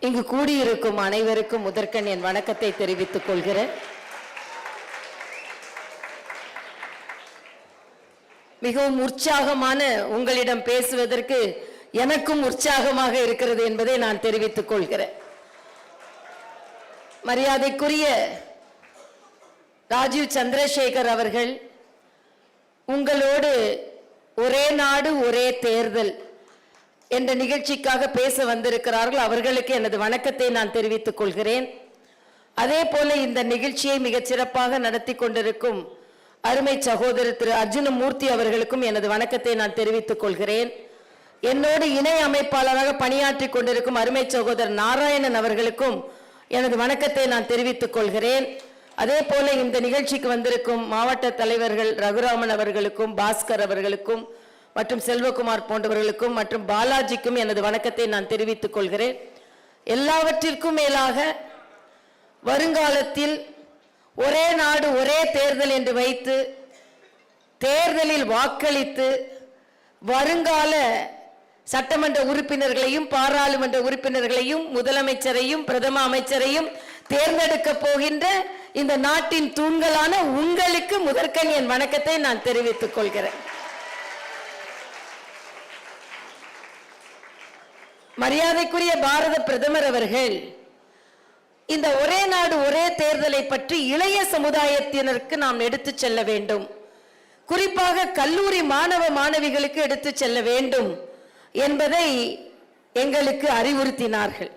இங்கு கூடியிருக்கும் அனைவருக்கும் முதற்கண் என் வணக்கத்தை தெரிவித்துக் கொள்கிறேன். மிகவும் உற்சாகமான உங்களிடம் பேசுவதற்கு எனக்கும் உற்சாகமாக இருக்கிறது என்பதை நான் தெரிவித்துக் கொள்கிறேன். மரியாதைக்குரிய ராஜீவ் சந்திரசேகர் அவர்கள் உங்களோடு ஒரே நாடு ஒரே தேர்தல் என்ற நிகழ்ச்சிக்காக பேச வந்திருக்கிறார்கள். அவர்களுக்கு எனது வணக்கத்தை நான் தெரிவித்துக் கொள்கிறேன். அதே போல இந்த நிகழ்ச்சியை மிகச் சிறப்பாக நடத்தி கொண்டிருக்கும் அருமை சகோதரர் திரு அர்ஜுனமூர்த்தி அவர்களுக்கும் எனது வணக்கத்தை நான் தெரிவித்துக் கொள்கிறேன். என்னோடு இணை அமைப்பாளராக பணியாற்றி கொண்டிருக்கும் அருமை சகோதரர் நாராயணன் அவர்களுக்கும் எனது வணக்கத்தை நான் தெரிவித்துக் கொள்கிறேன். அதே போல இந்த நிகழ்ச்சிக்கு வந்திருக்கும் மாவட்ட தலைவர்கள் ரகுராமன் அவர்களுக்கும் பாஸ்கர் அவர்களுக்கும் மற்றும் செல்வகுமார் போன்றவர்களுக்கும் மற்றும் பாலாஜிக்கும் எனது வணக்கத்தை நான் தெரிவித்துக் கொள்கிறேன். எல்லாவற்றிற்கும் மேலாக வருங்காலத்தில் ஒரே நாடு ஒரே தேர்தல் என்று வைத்து தேர்தலில் வாக்களித்து வருங்கால சட்டமன்ற உறுப்பினர்களையும் பாராளுமன்ற உறுப்பினர்களையும் முதலமைச்சரையும் பிரதம அமைச்சரையும் தேர்ந்தெடுக்க போகின்ற இந்த நாட்டின் தூண்களான உங்களுக்கு முதற்கண் என் வணக்கத்தை நான் தெரிவித்துக் கொள்கிறேன். மரியாதைக்குரிய பாரத பிரதமர் அவர்கள் இந்த ஒரே நாடு ஒரே தேர்தலை பற்றி இளைய சமுதாயத்தினருக்கு நாம் எடுத்துச் செல்ல வேண்டும், குறிப்பாக கல்லூரி மாணவ மாணவிகளுக்கு எடுத்துச் செல்ல வேண்டும் என்பதை எங்களுக்கு அறிவுறுத்தினார்கள்.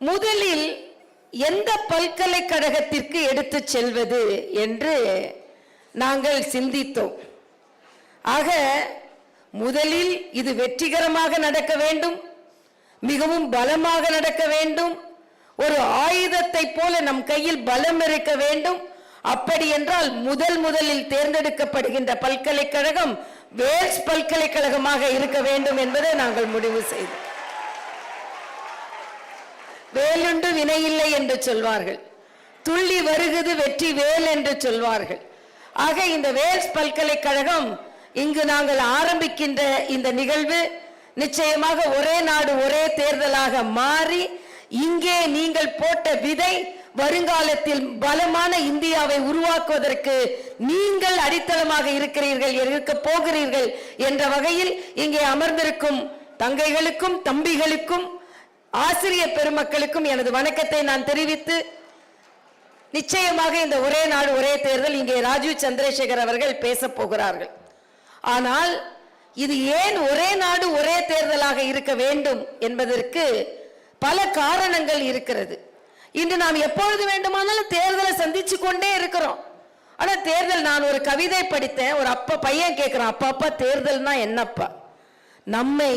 முதலில் எந்த பல்கலைக்கழகத்திற்கு எடுத்துச் செல்வது என்று நாங்கள் சிந்தித்தோம். ஆக முதலில் இது வெற்றிகரமாக நடக்க வேண்டும், மிகவும் பலமாக நடக்க வேண்டும், ஒரு ஆயுதத்தை போல நம் கையில் பலம் இருக்க வேண்டும். அப்படி என்றால் முதலில் தேர்ந்தெடுக்கப்படுகின்ற பல்கலைக்கழகம் வேல்ஸ் பல்கலைக்கழகமாக இருக்க வேண்டும் என்பதை நாங்கள் முடிவு செய்தோம். வேலுண்டு வினையில்லை என்று சொல்வார்கள், துள்ளி வருகிறது வெற்றி வேல் என்று சொல்வார்கள். ஆக இந்த வேல்ஸ் பல்கலைக்கழகம் இங்கு நாங்கள் ஆரம்பிக்கின்ற இந்த நிகழ்வு நிச்சயமாக ஒரே நாடு ஒரே தேர்தலாக மாறி இங்கே நீங்கள் போட்ட விதை வருங்காலத்தில் பலமான இந்தியாவை உருவாக்குவதற்கு நீங்கள் அடித்தளமாக இருக்கிறீர்கள், இருக்க போகிறீர்கள் என்ற வகையில் இங்கே அமர்ந்திருக்கும் தங்கைகளுக்கும் தம்பிகளுக்கும் ஆசிரியர் பெருமக்களுக்கும் எனது வணக்கத்தை நான் தெரிவித்து, நிச்சயமாக இந்த ஒரே நாடு ஒரே தேர்தல் இங்கே ராஜீவ் சந்திரசேகர் அவர்கள் பேச போகிறார்கள். ஆனால் இது ஏன் ஒரே நாடு ஒரே தேர்தலாக இருக்க வேண்டும் என்பதற்கு பல காரணங்கள் இருக்கிறது. இன்று நாம் எப்பொழுது வேண்டுமானாலும் தேர்தலை சந்திச்சு கொண்டே இருக்கிறோம். ஆனா தேர்தல், நான் ஒரு கவிதை படித்தேன், ஒரு அப்பா பையன் கேட்கிறான், அப்பா தேர்தல்னா என்னப்பா? நம்மை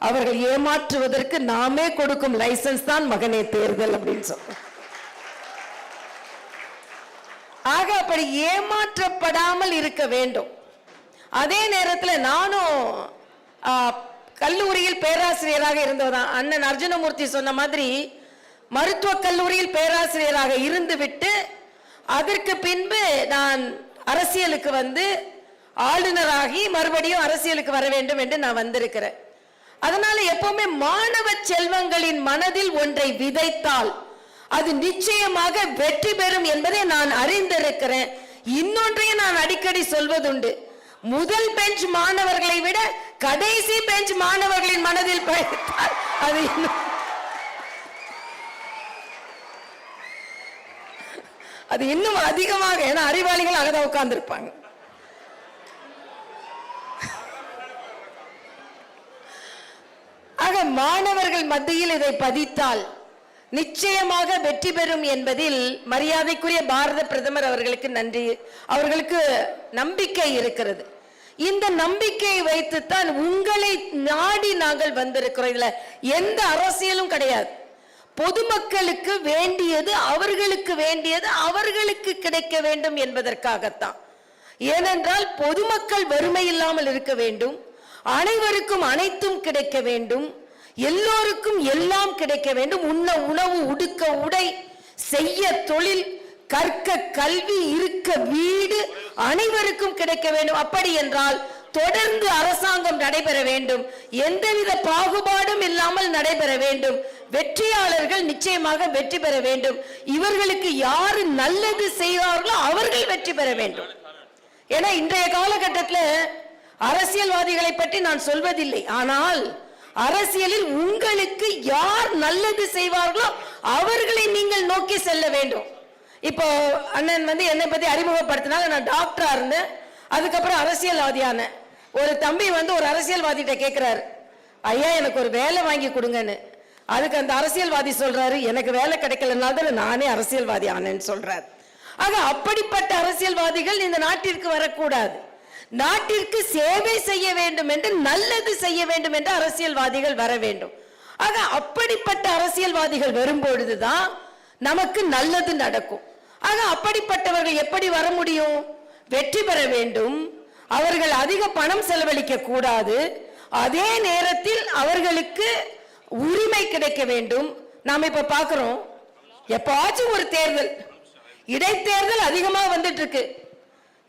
அவர்கள் ஏமாற்றுவதற்கு நாமே கொடுக்கும் லைசன்ஸ் தான் மகனே தேர்தல் அப்படின்னு சொல்ற. ஆக அப்படி ஏமாற்றப்படாமல் இருக்க வேண்டும். அதே நேரத்தில் நானும் கல்லூரியில் பேராசிரியராக இருந்தவதான். அண்ணன் அர்ஜுனமூர்த்தி சொன்ன மாதிரி மருத்துவக் கல்லூரியில் பேராசிரியராக இருந்துவிட்டு அதற்கு பின்பு நான் அரசியலுக்கு வந்து ஆளுநராகி மறுபடியும் அரசியலுக்கு வர வேண்டும் என்று நான் வந்திருக்கிறேன். அதனால எப்பவுமே மாணவ செல்வங்களின் மனதில் ஒன்றை விதைத்தால் அது நிச்சயமாக வெற்றி பெறும் என்பதை நான் அறிந்திருக்கிறேன். இன்னொன்றையும் நான் அடிக்கடி சொல்வதுண்டு, முதல் பெஞ்ச் மாணவர்களை விட கடைசி பெஞ்ச் மாணவர்களின் மனதில் பயத்தால் அது இன்னும் அதிகமாக, ஏன்னா அறிவாளிகள் அங்கதான் உட்கார்ந்து இருப்பாங்க. ஆக மாணவர்கள் மத்தியில் இதை பதித்தால் நிச்சயமாக வெற்றி பெறும் என்பதில் மரியாதைக்குரிய பாரத பிரதமர் அவர்களுக்கு நன்றி, அவர்களுக்கு நம்பிக்கை இருக்கிறது. இந்த நம்பிக்கையை வைத்துத்தான் உங்களை நாடி நாங்கள் வந்திருக்கிறோம். இதுல எந்த அரசியலும் கிடையாது. பொதுமக்களுக்கு வேண்டியது அவர்களுக்கு வேண்டியது அவர்களுக்கு கிடைக்க வேண்டும் என்பதற்காகத்தான். ஏனென்றால் பொதுமக்கள் வறுமை இல்லாமல் இருக்க வேண்டும், அனைவருக்கும் அனைத்தும் கிடைக்க வேண்டும், எல்லோருக்கும் எல்லாம் கிடைக்க வேண்டும், உண்ண உணவு உடுக்க உடை செய்ய தொழில் கற்க கல்வி இருக்க வீடு அனைவருக்கும் கிடைக்க வேண்டும். அப்படி என்றால் தொடர்ந்து அரசாங்கம் நடைபெற வேண்டும், எந்தவித பாகுபாடும் இல்லாமல் நடைபெற வேண்டும். வெற்றியாளர்கள் நிச்சயமாக வெற்றி பெற வேண்டும். இவர்களுக்கு யாரு நல்லது செய்வார்களோ அவர்கள் வெற்றி பெற வேண்டும். ஏன்னா இன்றைய காலகட்டத்தில் அரசியல்வாதிகளை பற்றி நான் சொல்வதில்லை, ஆனால் அரசியலில் உங்களுக்கு யார் நல்லது செய்வார்களோ அவர்களை நீங்கள் நோக்கி செல்ல வேண்டும். இப்போ அண்ணன் என்னை பத்தி அறிமுகப்படுத்தினாங்க, நான் டாக்டரா இருந்தேன், அதுக்கப்புறம் அரசியல்வாதியான ஒரு தம்பி ஒரு அரசியல்வாதிகிட்ட கேட்கிறாரு, ஐயா எனக்கு ஒரு வேலை வாங்கி கொடுங்கன்னு. அதுக்கு அந்த அரசியல்வாதி சொல்றாரு, எனக்கு வேலை கிடைக்கலனால நானே அரசியல்வாதி ஆனேன்னு சொல்றாரு. ஆக அப்படிப்பட்ட அரசியல்வாதிகள் இந்த நாட்டிற்கு வரக்கூடாது. நாட்டிற்கு சேவை செய்ய வேண்டும் என்று, நல்லது செய்ய வேண்டும் என்று அரசியல்வாதிகள் வர வேண்டும். ஆக அப்படிப்பட்ட அரசியல்வாதிகள் வரும்பொழுதுதான் நமக்கு நல்லது நடக்கும். ஆக அப்படிப்பட்டவர்கள் எப்படி வர முடியும்? வெற்றி பெற வேண்டும், அவர்கள் அதிக பணம் செலவழிக்க கூடாது, அதே நேரத்தில் அவர்களுக்கு உரிமை கிடைக்க வேண்டும். நாம இப்ப பார்க்கிறோம், எப்பாச்சும் ஒரு தேர்தல், இடைத்தேர்தல் அதிகமா வந்துட்டு இருக்கு.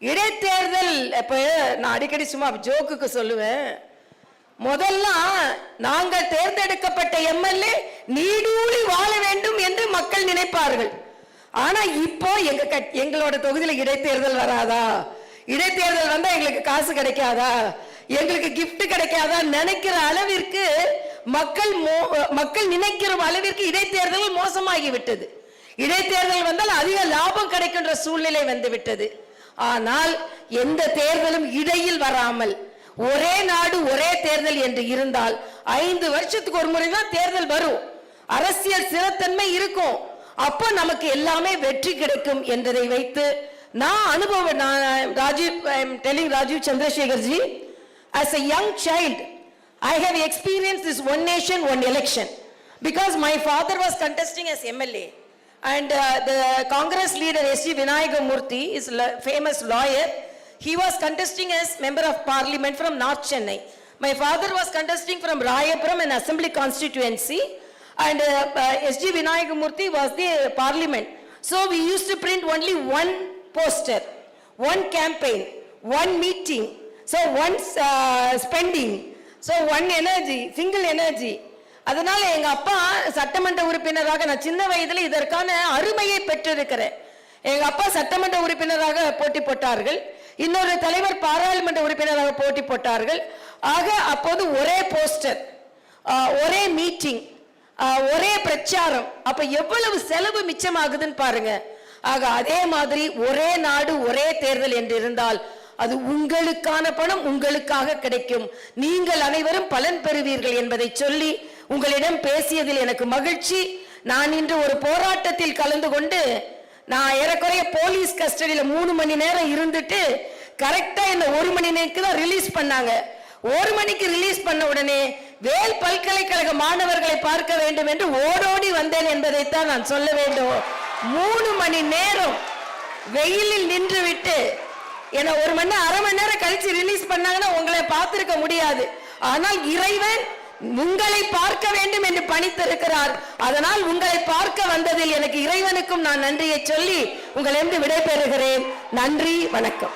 இடைத்தேர்தல் இப்ப நான் அடிக்கடி சும்மா ஜோக்குக்கு சொல்லுவேன், முதல்ல நாங்கள் தேர்ந்தெடுக்கப்பட்ட எம்எல்ஏ நீடூழி வாழ வேண்டும் என்று மக்கள் நினைப்பார்கள். ஆனா இப்போ எங்களோட தொகுதியில இடைத்தேர்தல் வராதா, இடைத்தேர்தல் வந்தா எங்களுக்கு காசு கிடைக்காதா, எங்களுக்கு கிஃப்ட் கிடைக்காதா நினைக்கிற அளவிற்கு மக்கள் நினைக்கிற அளவிற்கு இடைத்தேர்தல் மோசமாகி விட்டது. இடைத்தேர்தல் வந்தால் அதிக லாபம் கிடைக்கின்ற சூழ்நிலை வந்து விட்டது. ஆனால் எந்த தேர்தலும் இடையில் வராமல் ஒரே நாடு ஒரே தேர்தல் என்று இருந்தால் 5 வருஷத்துக்கு ஒரு முறை தான் தேர்தல் வரும், அரசியல் ஸ்திரத்தன்மை இருக்கும், அப்போ நமக்கு எல்லாமே வெற்றி கிடைக்கும் என்பதை வைத்து நான் அனுபவம், Rajiv Chandrasekhar ji, as a young child I have experienced this one nation one election because my father was contesting as MLA and the Congress leader S.G. Vinayaka Murthy is a famous lawyer. He was contesting as member of parliament from North Chennai. My father was contesting from Rayapuram, an assembly constituency, and S.G. Vinayaka Murthy was the parliament. So we used to print only one poster, one campaign, one meeting, so one spending, so one energy, single energy. அதனால எங்க அப்பா சட்டமன்ற உறுப்பினராக, நான் சின்ன வயதில் இதற்கான அருமையை பெற்றிருக்கிறேன். எங்க அப்பா சட்டமன்ற உறுப்பினராக போட்டி போட்டார்கள், இன்னொரு தலைவர் பாராளுமன்ற உறுப்பினராக போட்டி போட்டார்கள். ஆக அப்போது ஒரே போஸ்டர், ஒரே மீட்டிங், ஒரே பிரச்சாரம், அப்ப எவ்வளவு செலவு மிச்சமாகுதுன்னு பாருங்க. ஆக அதே மாதிரி ஒரே நாடு ஒரே தேர்தல் என்று இருந்தால் அது உங்களுக்கான பணம் உங்களுக்காக கிடைக்கும், நீங்கள் அனைவரும் பலன் பெறுவீர்கள் என்பதை சொல்லி உங்களிடம் பேசியதில் எனக்கு மகிழ்ச்சி. நான் இன்று ஒரு போராட்டத்தில் கலந்து கொண்டு, நான் ஏறக்குறைய போலீஸ் கஸ்டடியில 3 மணி நேரம் இருந்துட்டு கரெக்டா இந்த 1 மணி நேரத்துக்கு தான் ரிலீஸ் பண்ணாங்க. 1 மணிக்கு ரிலீஸ் பண்ண உடனே வேல் பல்கலைக்கழக மாணவர்களை பார்க்க வேண்டும் என்று ஓடோடி வந்தேன் என்பதைத்தான் நான் சொல்ல வேண்டும். 3 மணி நேரம் வெயிலில் நின்று விட்டு என்ன 1 மணி நேரம், அரை மணி நேரம் கழிச்சு ரிலீஸ் பண்ணாங்கன்னா உங்களை பார்த்திருக்க முடியாது. ஆனால் இறைவன் உங்களை பார்க்க வேண்டும் என்று பணித்திருக்கிறார். அதனால் உங்களை பார்க்க வந்ததில் எனக்கு இறைவனுக்கும் நான் நன்றியை சொல்லி உங்களிடம் விடைபெறுகிறேன். நன்றி, வணக்கம்.